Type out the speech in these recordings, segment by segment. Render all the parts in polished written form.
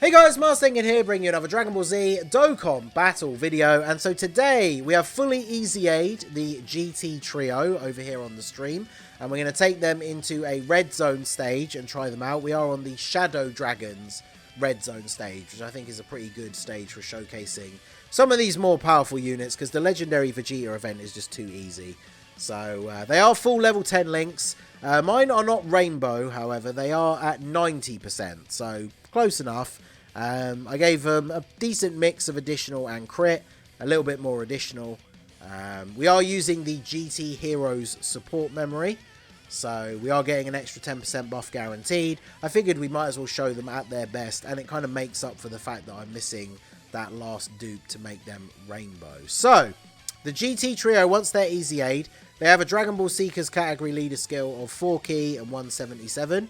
Hey guys, Marstingan here, bringing you another Dragon Ball Z Dokkan battle video. And so today we have fully EZA'd the GT trio over here on the stream. And we're going to take them into a red zone stage and try them out. We are on the Shadow Dragons red zone stage, which I think is a pretty good stage for showcasing some of these more powerful units, because the Legendary Vegeta event is just too easy. So they are full level 10 links. Mine are not rainbow, however, they are at 90%, so close enough. I gave them a decent mix of additional and crit, a little bit more additional. We are using the GT Heroes support memory, so we are getting an extra 10% buff guaranteed. I figured we might as well show them at their best, and it kind of makes up for the fact that I'm missing that last dupe to make them rainbow. So, the GT trio, once they're EZA'd, they have a Dragon Ball Seekers category leader skill of 4 key and 177.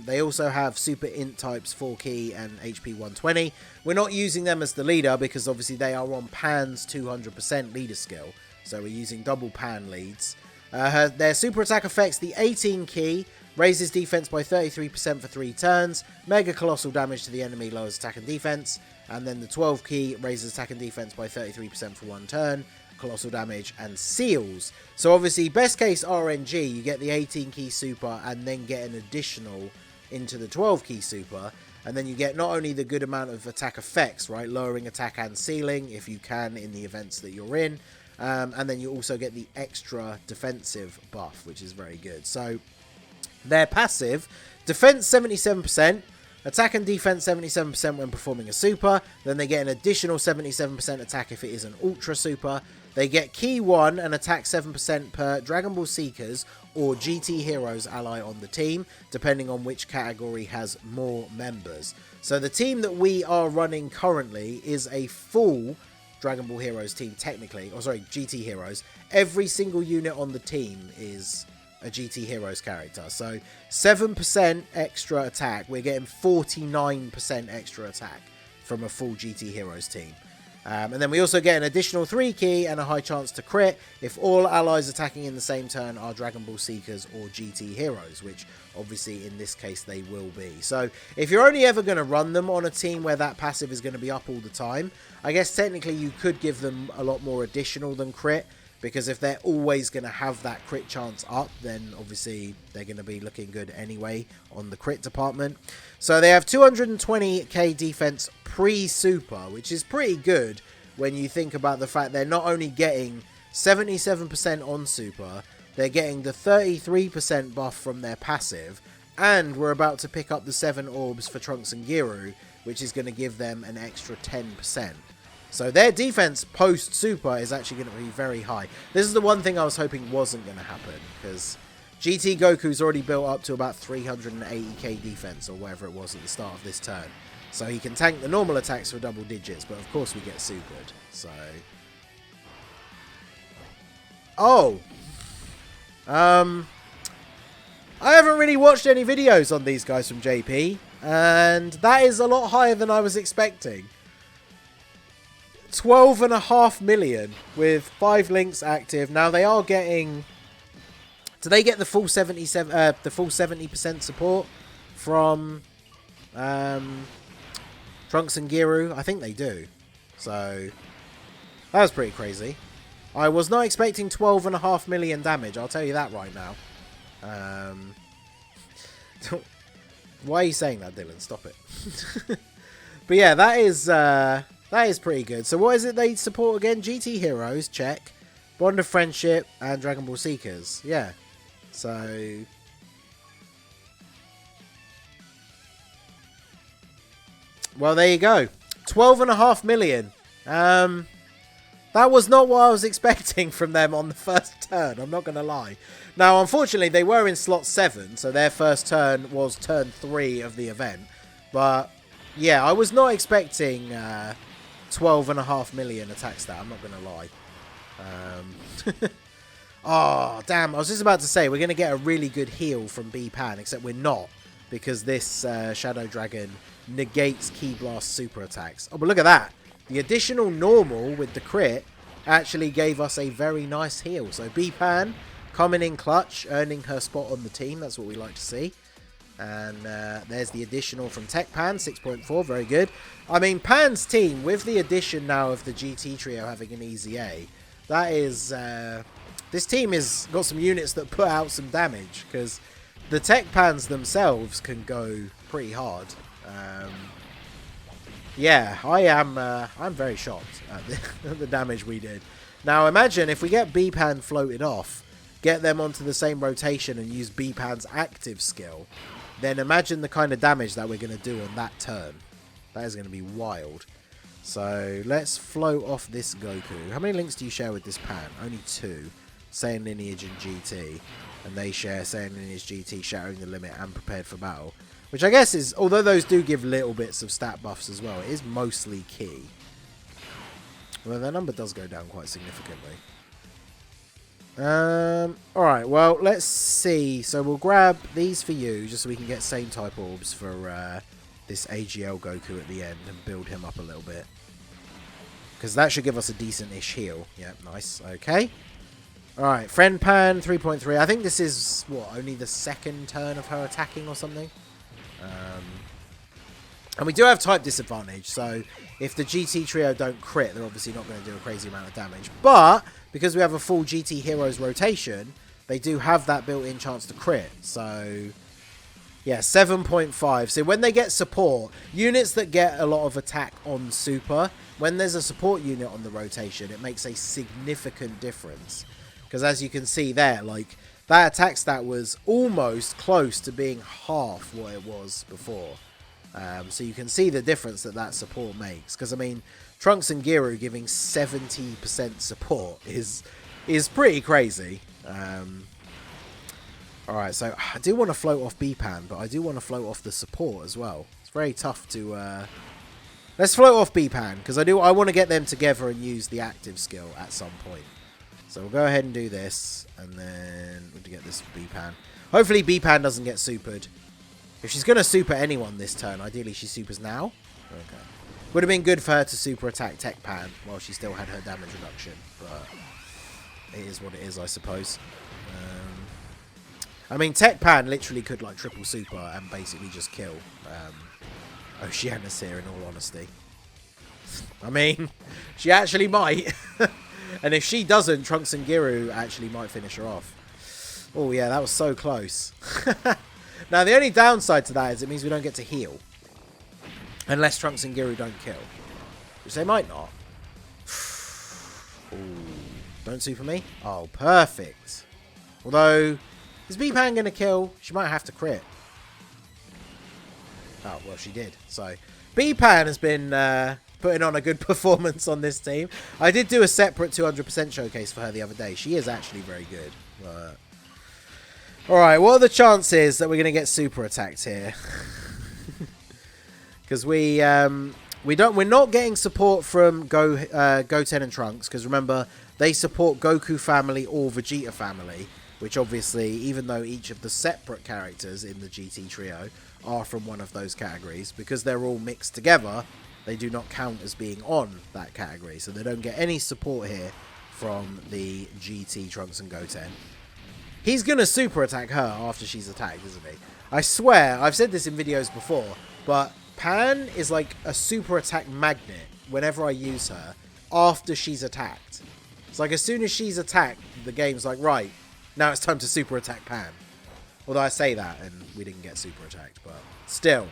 They also have Super Int types 4 key and HP 120. We're not using them as the leader because obviously they are on Pan's 200% leader skill. So we're using double Pan leads. Their super attack effects, the 18 key raises defense by 33% for 3 turns. Mega colossal damage to the enemy lowers attack and defense. And then the 12 key raises attack and defense by 33% for 1 turn. Colossal damage and seals. So obviously best case RNG, you get the 18 key super and then get an additional into the 12 key super, and then you get not only the good amount of attack effects, right, lowering attack and sealing if you can in the events that you're in, and then you also get the extra defensive buff, which is very good. So their passive, defense 77%, attack and defense 77% when performing a super. Then they get an additional 77% attack if it is an ultra super. They get key 1 and attack 7% per Dragon Ball Seekers or GT Heroes ally on the team, depending on which category has more members. So the team that we are running currently is a full Dragon Ball Heroes team technically, or sorry, GT Heroes. Every single unit on the team is a GT Heroes character. So 7% extra attack, we're getting 49% extra attack from a full GT Heroes team. And then we also get an additional 3 key and a high chance to crit if all allies attacking in the same turn are Dragon Ball Seekers or GT Heroes, which obviously in this case they will be. So if you're only ever going to run them on a team where that passive is going to be up all the time, I guess technically you could give them a lot more additional than crit, because if they're always going to have that crit chance up, then obviously they're going to be looking good anyway on the crit department. So they have 220k defense pre-super, which is pretty good when you think about the fact they're not only getting 77% on super, they're getting the 33% buff from their passive, and we're about to pick up the 7 orbs for Trunks and Giru, which is going to give them an extra 10%. So their defense post-super is actually going to be very high. This is the one thing I was hoping wasn't going to happen, because GT Goku's already built up to about 380k defense, or whatever it was at the start of this turn. So he can tank the normal attacks for double digits, but of course we get supered. So... oh! I haven't really watched any videos on these guys from JP, and that is a lot higher than I was expecting. 12.5 million with 5 links active. Now they are getting... do they get the full 77? The full 70% support from Trunks and Giru? I think they do. So that was pretty crazy. I was not expecting 12.5 million damage. I'll tell you that right now. Why are you saying that, Dylan? Stop it. But yeah, that is pretty good. So what is it they support again? GT Heroes, check. Bond of Friendship and Dragon Ball Seekers. Yeah. So... well, there you go. 12.5 million. That was not what I was expecting from them on the first turn. I'm not going to lie. Now, unfortunately, they were in slot 7. So their first turn was turn 3 of the event. But, yeah, I was not expecting... 12.5 million attack stat, I'm not going to lie. Oh, damn, I was just about to say, we're going to get a really good heal from B-Pan, except we're not, because this Shadow Dragon negates Ki Blast super attacks. Oh, but look at that. The additional normal with the crit actually gave us a very nice heal. So B-Pan coming in clutch, earning her spot on the team. That's what we like to see. And there's the additional from Tech Pan, 6.4, very good. I mean, Pan's team, with the addition now of the GT trio having an EZA, that is... this team has got some units that put out some damage, because the Tech Pans themselves can go pretty hard. Yeah, I'm very shocked at the damage we did. Now, imagine if we get B-Pan floated off, get them onto the same rotation and use B-Pan's active skill, then imagine the kind of damage that we're going to do on that turn. That is going to be wild. So, let's float off this Goku. How many links do you share with this Pan? Only 2. Saiyan Lineage and GT. And they share Saiyan Lineage GT, Shattering the Limit, and Prepared for Battle. Which I guess is, although those do give little bits of stat buffs as well, it is mostly key. Well, their number does go down quite significantly. Alright, well, let's see. So we'll grab these for you, just so we can get same type orbs for this AGL Goku at the end and build him up a little bit. Because that should give us a decent-ish heal. Yep, nice. Okay. Alright, Friend Pan, 3.3. I think this is, what, only the second turn of her attacking or something? And we do have type disadvantage, so if the GT trio don't crit, they're obviously not going to do a crazy amount of damage. But, because we have a full GT Heroes rotation, they do have that built-in chance to crit. So, yeah, 7.5. So when they get support, units that get a lot of attack on Super, when there's a support unit on the rotation, it makes a significant difference. Because as you can see there, like, that attack stat was almost close to being half what it was before. So you can see the difference that support makes. Because, I mean, Trunks and Giru giving 70% support is pretty crazy. Alright, so I do want to float off B-Pan, but I do want to float off the support as well. It's very tough to... Let's float off B-Pan, because I want to get them together and use the active skill at some point. So we'll go ahead and do this, and then we'll get this B-Pan. Hopefully B-Pan doesn't get supered. If she's going to super anyone this turn, ideally she supers now. Okay. Would have been good for her to super attack Tech Pan while she still had her damage reduction. But it is what it is, I suppose. I mean, Tech Pan literally could like triple super and basically just kill Oceanus here, in all honesty. I mean, she actually might. And if she doesn't, Trunks and Giru actually might finish her off. Oh yeah, that was so close. Now, the only downside to that is it means we don't get to heal. Unless Trunks and Giru don't kill. Which they might not. Ooh. Don't super me? Oh, perfect. Although, is B-Pan going to kill? She might have to crit. Oh, well, she did. So, B-Pan has been putting on a good performance on this team. I did do a separate 200% showcase for her the other day. She is actually very good. But... Alright, what are the chances that we're going to get super attacked here? Because we're not getting support from Goten and Trunks, because remember, they support Goku family or Vegeta family, which obviously, even though each of the separate characters in the GT trio are from one of those categories, because they're all mixed together, they do not count as being on that category, so they don't get any support here from the GT Trunks and Goten. He's going to super attack her after she's attacked, isn't he? I swear, I've said this in videos before, but Pan is like a super attack magnet whenever I use her after she's attacked. It's like as soon as she's attacked, the game's like, right, now it's time to super attack Pan. Although I say that and we didn't get super attacked, but still.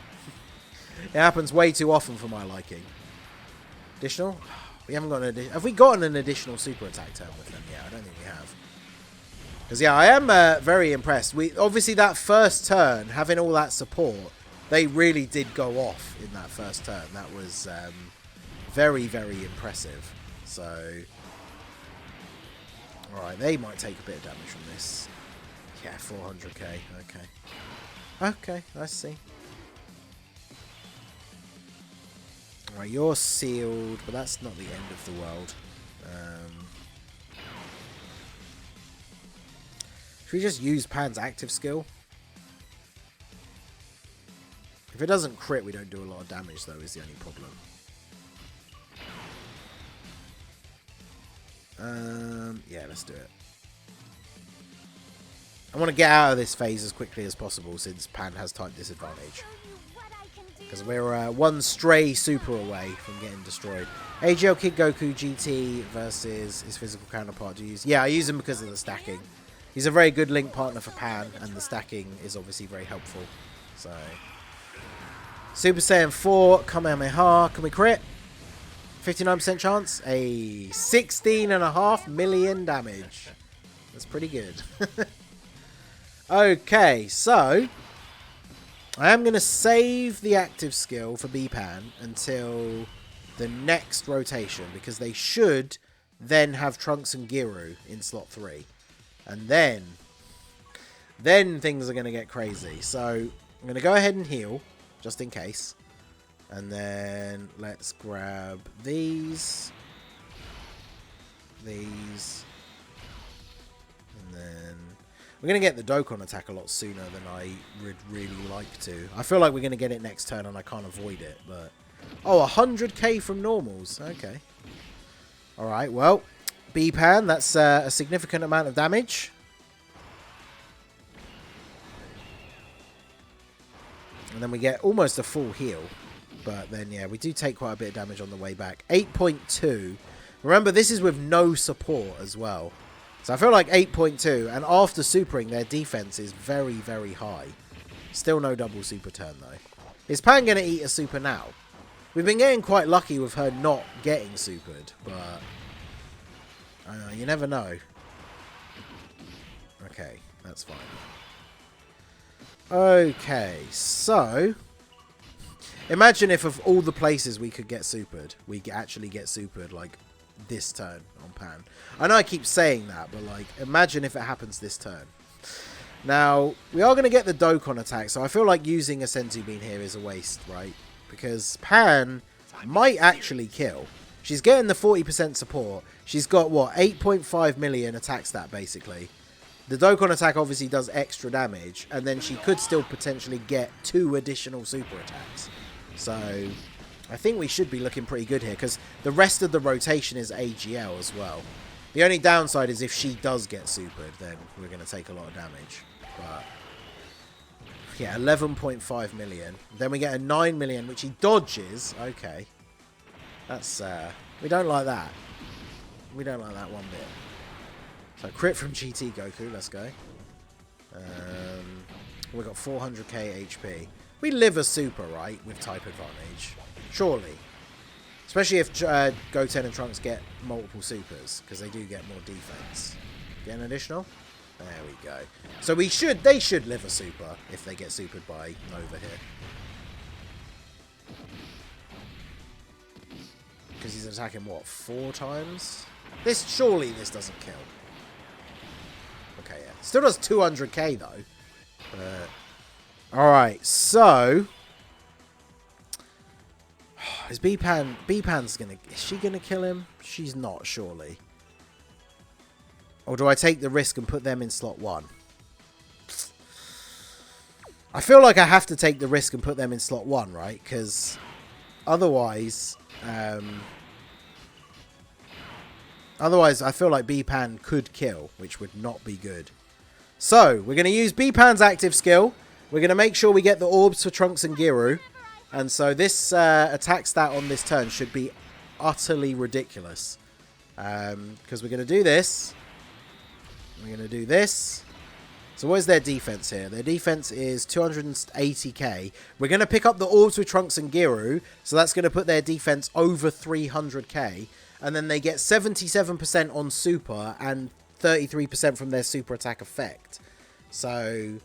It happens way too often for my liking. Additional? We haven't got an additional. Have we gotten an additional super attack turn with them? Yeah, I don't think we have. Because, yeah, I am very impressed. Obviously, that first turn, having all that support, they really did go off in that first turn. That was very, very impressive. So, alright, they might take a bit of damage from this. Yeah, 400k. Okay. Okay, I see. Alright, you're sealed, but that's not the end of the world. Should we just use Pan's active skill? If it doesn't crit, we don't do a lot of damage, though, is the only problem. Yeah, let's do it. I want to get out of this phase as quickly as possible since Pan has type disadvantage. Because we're one stray super away from getting destroyed. AGL Kid Goku GT versus his physical counterpart to use. Yeah, I use him because of the stacking. He's a very good link partner for Pan, and the stacking is obviously very helpful. So, Super Saiyan 4, Kamehameha. Can we crit? 59% chance. A 16.5 million damage. That's pretty good. Okay, so I am going to save the active skill for B-Pan until the next rotation, because they should then have Trunks and Giru in slot 3. And then things are going to get crazy. So I'm going to go ahead and heal, just in case. And then let's grab these. And then we're going to get the Dokkan attack a lot sooner than I would really like to. I feel like we're going to get it next turn and I can't avoid it. But oh, 100k from normals. Okay. Alright, well, B-Pan, that's a significant amount of damage. And then we get almost a full heal. But then, yeah, we do take quite a bit of damage on the way back. 8.2. Remember, this is with no support as well. So I feel like 8.2. And after supering, their defense is very, very high. Still no double super turn, though. Is Pan going to eat a super now? We've been getting quite lucky with her not getting supered. But you never know. Okay, that's fine. Okay, so imagine if of all the places we could get supered, we actually get supered like this turn on Pan. I know I keep saying that, but like imagine if it happens this turn. Now, we are going to get the Dokkan attack, so I feel like using a Senzu Bean here is a waste, right? Because Pan might actually kill. She's getting the 40% support. She's got, what, 8.5 million attack stat, basically. The Dokkan attack obviously does extra damage, and then she could still potentially get 2 additional super attacks. So, I think we should be looking pretty good here, because the rest of the rotation is AGL as well. The only downside is if she does get supered, then we're going to take a lot of damage. But, yeah, 11.5 million. Then we get a 9 million, which he dodges. Okay. That's, we don't like that. We don't like that one bit. So crit from GT Goku, let's go. We've got 400k HP. We live a super, right, with type advantage. Surely. Especially if Goten and Trunks get multiple supers, because they do get more defense. Get an additional? There we go. So they should live a super if they get supered by Nova here. Because he's attacking, what, 4 times? Surely this doesn't kill. Okay, yeah. Still does 200k, though. Alright, so is B-Pan's gonna... Is she gonna kill him? She's not, surely. Or do I take the risk and put them in slot 1? I feel like I have to take the risk and put them in slot 1, right? Because otherwise... Otherwise, I feel like B-Pan could kill, which would not be good. So, we're going to use B-Pan's active skill. We're going to make sure we get the orbs for Trunks and Giru. And so this attack stat on this turn should be utterly ridiculous. Because we're going to do this. We're going to do this. So what is their defense here? Their defense is 280k. We're going to pick up the orbs with Trunks and Giru. So that's going to put their defense over 300k. And then they get 77% on super and 33% from their super attack effect. So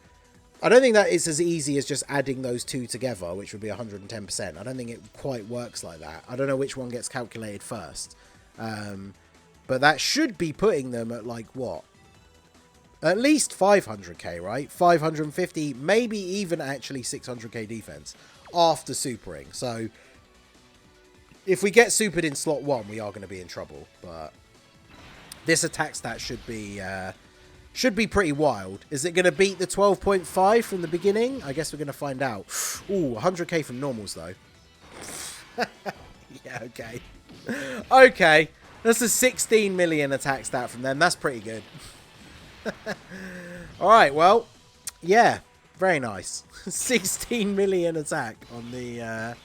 I don't think that it's as easy as just adding those two together, which would be 110%. I don't think it quite works like that. I don't know which one gets calculated first. But that should be putting them at like what? At least 500k, right? 550, maybe even actually 600k defense after supering. So if we get supered in slot 1, we are going to be in trouble. But this attack stat should be pretty wild. Is it going to beat the 12.5 from the beginning? I guess we're going to find out. Ooh, 100k from normals, though. Yeah, okay. Okay. That's a 16 million attack stat from them. That's pretty good. Alright, well, yeah, very nice. 16 million attack on the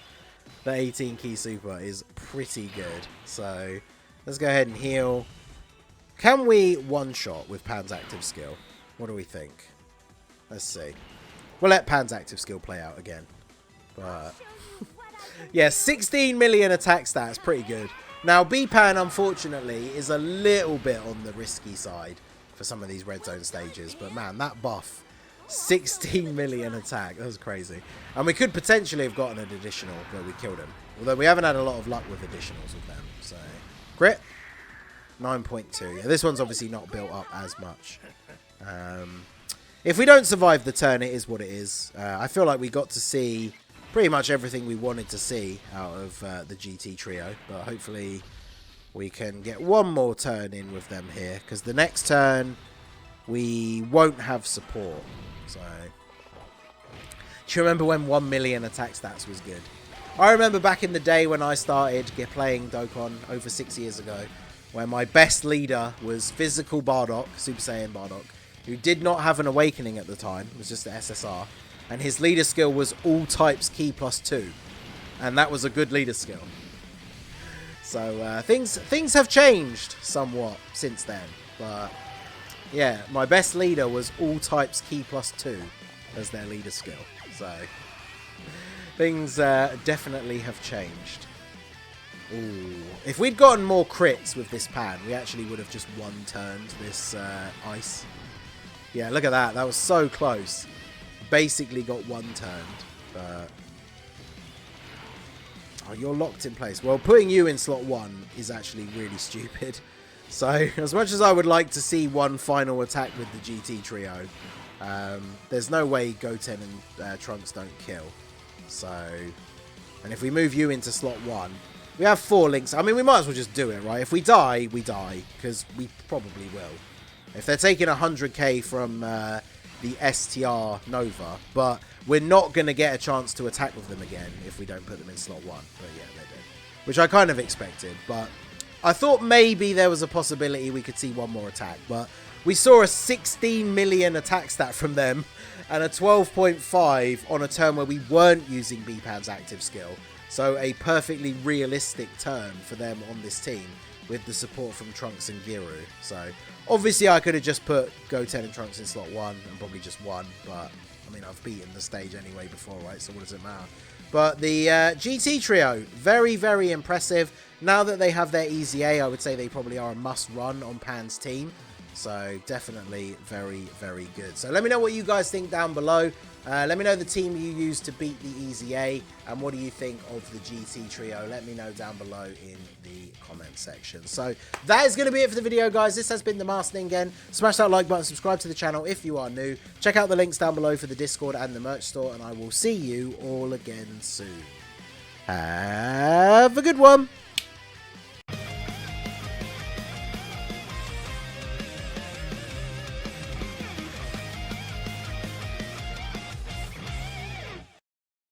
18 key super is pretty good. So let's go ahead and heal. Can we one-shot with Pan's active skill? What do we think? Let's see. We'll let Pan's active skill play out again. But yeah, 16 million attack stats, pretty good. Now, B-Pan, unfortunately, is a little bit on the risky side for some of these red zone stages. But man, that buff, 16 million attack, that was crazy. And we could potentially have gotten an additional, but we killed him. Although we haven't had a lot of luck with additionals with them. So, crit, 9.2. Yeah, this one's obviously not built up as much. If we don't survive the turn, it is what it is. I feel like we got to see pretty much everything we wanted to see out of the GT trio. But hopefully we can get one more turn in with them here. Because the next turn, we won't have support. So, do you remember when 1 million attack stats was good? I remember back in the day when I started playing Dokkan over 6 years ago, where my best leader was Physical Bardock, Super Saiyan Bardock, who did not have an awakening at the time. It was just the SSR. And his leader skill was all types key +2. And that was a good leader skill. So things have changed somewhat since then. But yeah, my best leader was all types key +2 as their leader skill. So things definitely have changed. Ooh. If we'd gotten more crits with this Pan, we actually would have just one-turned this ice. Yeah, look at that. That was so close. Basically got one-turned. But oh, you're locked in place. Well, putting you in slot 1 is actually really stupid. So, as much as I would like to see one final attack with the GT trio, there's no way Goten and Trunks don't kill. So, and if we move you into slot 1, we have 4 links. I mean, we might as well just do it, right? If we die, we die, because we probably will. If they're taking 100k from the STR Nova, but we're not going to get a chance to attack with them again if we don't put them in slot 1. But yeah, they did. Which I kind of expected, but I thought maybe there was a possibility we could see one more attack. But we saw a 16 million attack stat from them and a 12.5 on a turn where we weren't using B-Pan's active skill. So a perfectly realistic turn for them on this team with the support from Trunks and Giru. So obviously I could have just put Goten and Trunks in slot 1 and probably just won. But I mean, I've beaten the stage anyway before, right? So what does it matter? But the GT trio, very, very impressive. Now that they have their EZA, I would say they probably are a must-run on Pan's team. So definitely very, very good. So let me know what you guys think down below. Let me know the team you used to beat the EZA. And what do you think of the GT trio? Let me know down below in the comment section. So that is going to be it for the video, guys. This has been the Master Ningen. Smash that like button, subscribe to the channel if you are new. Check out the links down below for the Discord and the merch store. And I will see you all again soon. Have a good one.